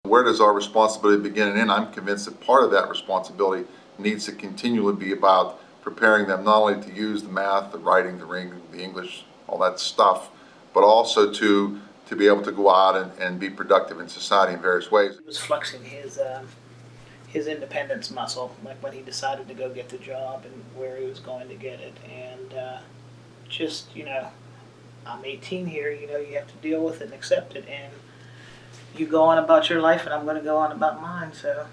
Where does our responsibility begin and end? I'm convinced that part of that responsibility needs to continually be about preparing them not only to use the math, the writing, the reading, the English, all that stuff, but also to be able to go out and be productive in society in various ways. He was flexing his independence muscle, like when he decided to go get the job and where he was going to get it. And just, I'm 18 here, you have to deal with it and accept it. And you go on about your life and I'm going to go on about mine, so.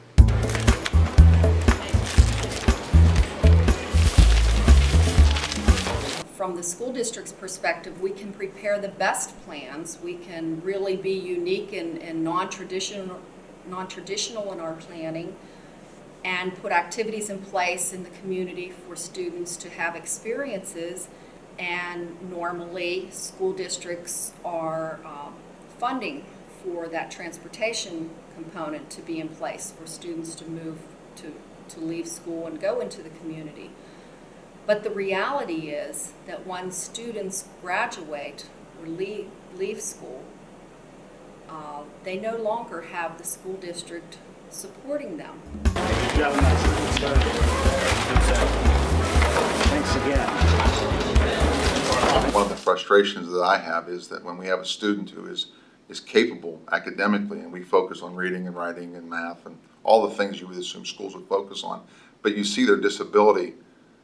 From the school district's perspective, we can prepare the best plans. We can really be unique and non-traditional in our planning and put activities in place in the community for students to have experiences. And normally, school districts are funding for that transportation component to be in place for students to move to leave school and go into the community. But the reality is that when students graduate or leave school, they no longer have the school district supporting them. Thanks again. One of the frustrations that I have is that when we have a student who is capable academically and we focus on reading and writing and math and all the things you would assume schools would focus on, but you see their disability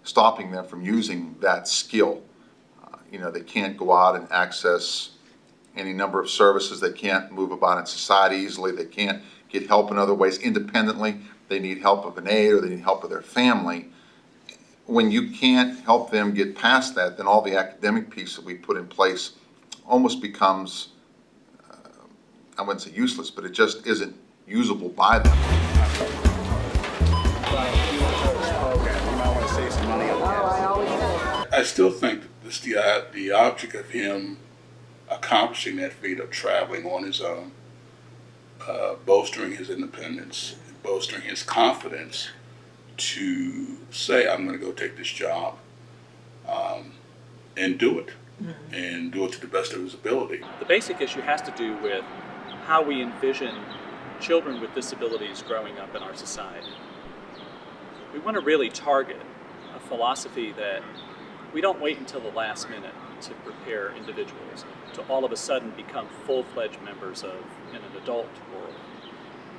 stopping them from using that skill. They can't go out and access any number of services. They can't move about in society easily. They can't get help in other ways independently. They need help of an aide or they need help of their family. When you can't help them get past that, then all the academic piece that we put in place almost becomes, I wouldn't say useless, but it just isn't usable by them. I still think that the object of him accomplishing that feat of traveling on his own, bolstering his independence, bolstering his confidence to say, I'm going to go take this job and do it, and do it to the best of his ability. The basic issue has to do with how we envision children with disabilities growing up in our society. We want to really target a philosophy that we don't wait until the last minute to prepare individuals to all of a sudden become full-fledged members of in an adult world.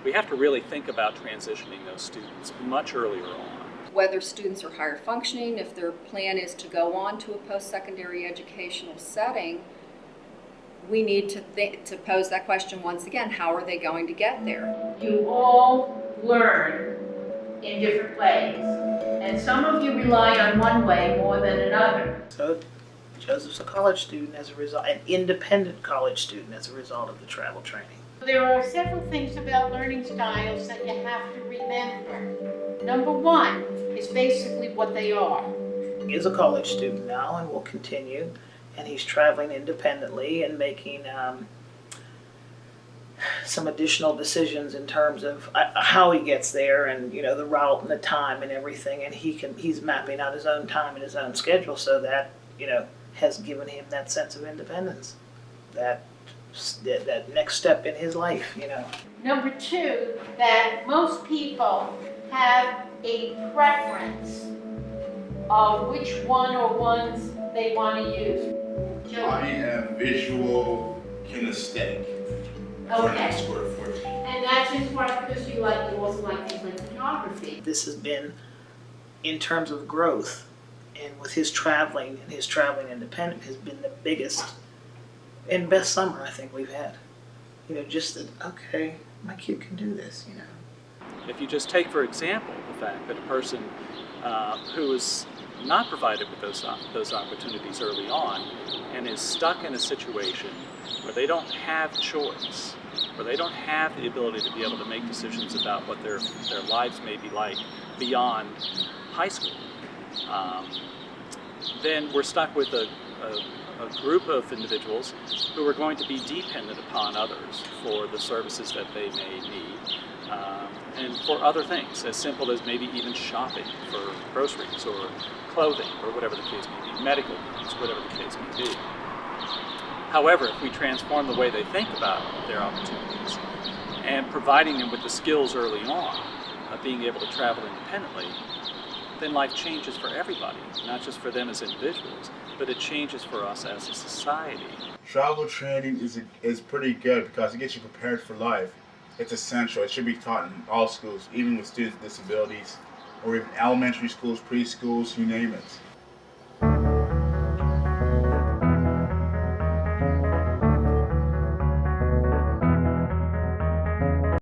We have to really think about transitioning those students much earlier on. Whether students are higher functioning, if their plan is to go on to a post-secondary educational setting, we need to pose that question once again, how are they going to get there? You all learn in different ways, and some of you rely on one way more than another. So Joseph's a college student as a result, an independent college student as a result of the travel training. There are several things about learning styles that you have to remember. Number one is basically what they are. He is a college student now and will continue, and he's traveling independently and making some additional decisions in terms of how he gets there and the route and the time and everything, and he's mapping out his own time and his own schedule, so that has given him that sense of independence, that next step in his life. Number two, that most people have a preference of which one or ones they want to use. I am visual kinesthetic. Okay. And that's in part because you also like things like photography. This has been, in terms of growth, and with his traveling and his traveling independent, has been the biggest and best summer I think we've had. Just that, okay, my kid can do this, If you just take, for example, the fact that a person who is not provided with those opportunities early on and is stuck in a situation where they don't have choice, where they don't have the ability to be able to make decisions about what their lives may be like beyond high school, then we're stuck with a group of individuals who are going to be dependent upon others for the services that they may need, and for other things, as simple as maybe even shopping for groceries or clothing or whatever the case may be, medical needs, whatever the case may be. However, if we transform the way they think about their opportunities, and providing them with the skills early on of being able to travel independently, then life changes for everybody, not just for them as individuals, but it changes for us as a society. Travel training is pretty good because it gets you prepared for life. It's essential. It should be taught in all schools, even with students with disabilities, or even elementary schools, preschools, you name it.